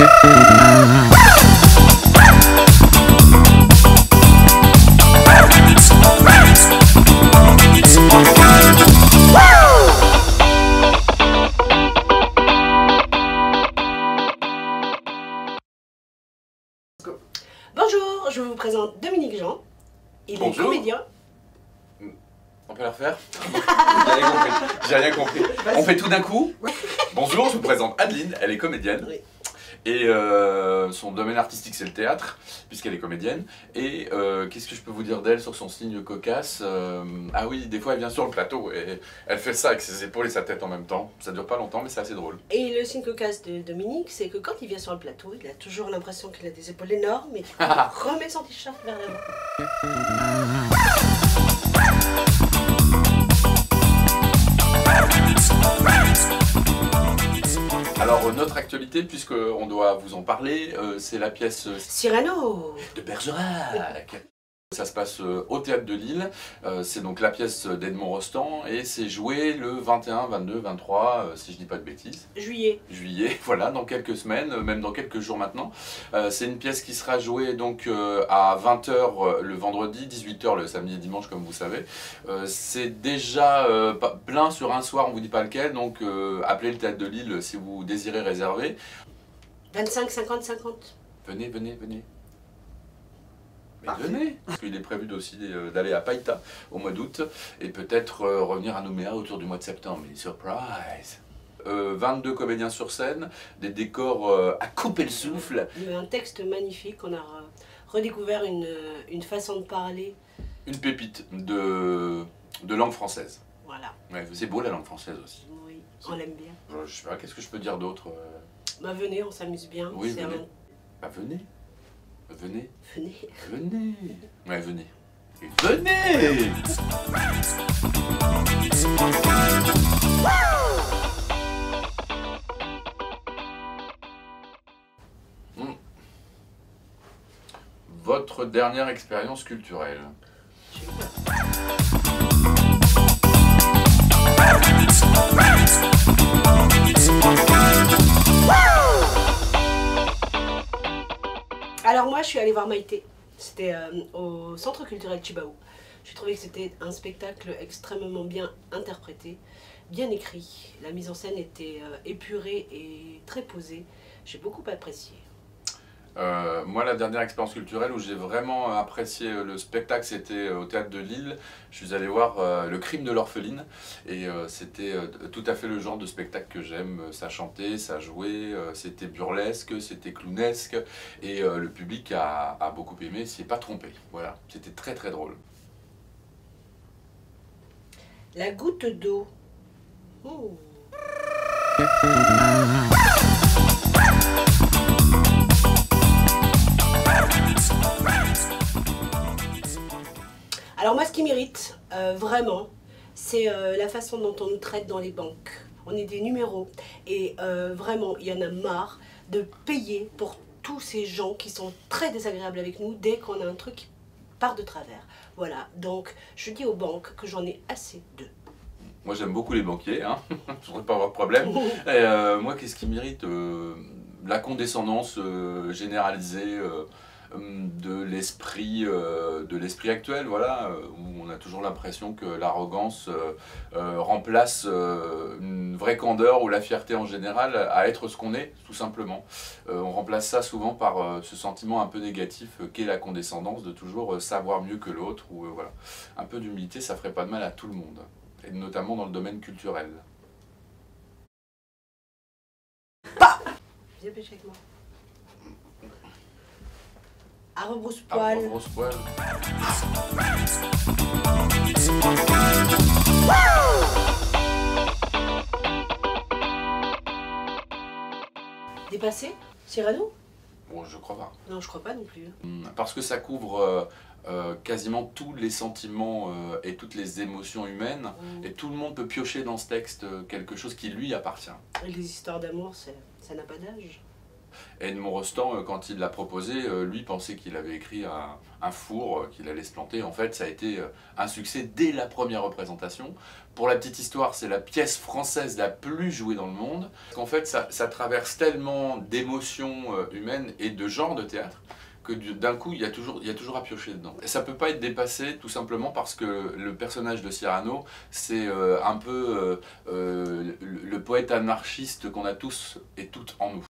Bonjour, je vous présente Dominique Jean. Il est comédien. On peut la refaire? J'ai rien compris. On fait tout d'un coup. Bonjour, je vous présente Adeline, elle est comédienne. Oui. Et son domaine artistique c'est le théâtre, puisqu'elle est comédienne. Et qu'est-ce que je peux vous dire d'elle sur son signe cocasse? Ah oui, des fois elle vient sur le plateau et elle fait ça avec ses épaules et sa tête en même temps. Ça dure pas longtemps mais c'est assez drôle. Et le signe cocasse de Dominique, c'est que quand il vient sur le plateau, il a toujours l'impression qu'il a des épaules énormes et qu'il remet son t-shirt vers l'avant. Alors notre actualité, puisqu'on doit vous en parler, c'est la pièce Cyrano de Bergerac. Ça se passe au Théâtre de Lille, c'est donc la pièce d'Edmond Rostand et c'est joué le 21, 22, 23, si je dis pas de bêtises. Juillet. Juillet, voilà, dans quelques semaines, même dans quelques jours maintenant. C'est une pièce qui sera jouée donc à 20 h le vendredi, 18 h le samedi et dimanche comme vous savez. C'est déjà plein sur un soir, on vous dit pas lequel, donc appelez le Théâtre de Lille si vous désirez réserver. 25, 50, 50. Venez, venez, venez. Mais venez, parce qu'il est prévu aussi d'aller à Païta au mois d'août et peut-être revenir à Nouméa autour du mois de septembre. Mais surprise! 22 comédiens sur scène, des décors à couper le souffle. Il y a un texte magnifique, on a redécouvert une façon de parler. Une pépite de langue française. Voilà. Ouais, c'est beau la langue française aussi. Oui, on l'aime bien. Je sais pas, qu'est-ce que je peux dire d'autre? Bah venez, on s'amuse bien. Oui, venez. Bah venez. Venez. Venez. Venez. Ouais, venez. Et venez. Votre dernière expérience culturelle? Alors moi je suis allée voir Maïté, c'était au Centre culturel Chibaou. J'ai trouvé que c'était un spectacle extrêmement bien interprété, bien écrit. La mise en scène était épurée et très posée. J'ai beaucoup apprécié. Moi, la dernière expérience culturelle où j'ai vraiment apprécié le spectacle, c'était au Théâtre de Lille. Je suis allé voir Le Crime de l'orpheline et c'était tout à fait le genre de spectacle que j'aime. Ça chantait, ça jouait, c'était burlesque, c'était clownesque et le public a beaucoup aimé, s'y est pas trompé. Voilà, c'était très très drôle. La goutte d'eau. Oh. Alors moi ce qui m'irrite vraiment, c'est la façon dont on nous traite dans les banques. On est des numéros et vraiment il y en a marre de payer pour tous ces gens qui sont très désagréables avec nous dès qu'on a un truc qui part de travers. Voilà, donc je dis aux banques que j'en ai assez d'eux. Moi j'aime beaucoup les banquiers, hein. Je voudrais pas avoir de problème. Et, moi qu'est-ce qui m'irrite? La condescendance généralisée de l'esprit actuel, voilà, où on a toujours l'impression que l'arrogance remplace une vraie candeur ou la fierté en général à être ce qu'on est, tout simplement. On remplace ça souvent par ce sentiment un peu négatif qu'est la condescendance, de toujours savoir mieux que l'autre, ou voilà. Un peu d'humilité, ça ferait pas de mal à tout le monde, et notamment dans le domaine culturel. Viens pêcher avec moi. À rebrousse-poil. À rebrousse-poil. Dépassé? Cyrano? Bon, je crois pas. Non, je crois pas non plus. Parce que ça couvre quasiment tous les sentiments et toutes les émotions humaines, et tout le monde peut piocher dans ce texte quelque chose qui lui appartient. Et les histoires d'amour, ça n'a pas d'âge. Edmond Rostand, quand il l'a proposé, lui pensait qu'il avait écrit un four, qu'il allait se planter. En fait, ça a été un succès dès la première représentation. Pour la petite histoire, c'est la pièce française la plus jouée dans le monde. En fait, ça traverse tellement d'émotions humaines et de genres de théâtre que d'un coup, il y a toujours à piocher dedans. Et ça peut pas être dépassé tout simplement parce que le personnage de Cyrano, c'est un peu le poète anarchiste qu'on a tous et toutes en nous.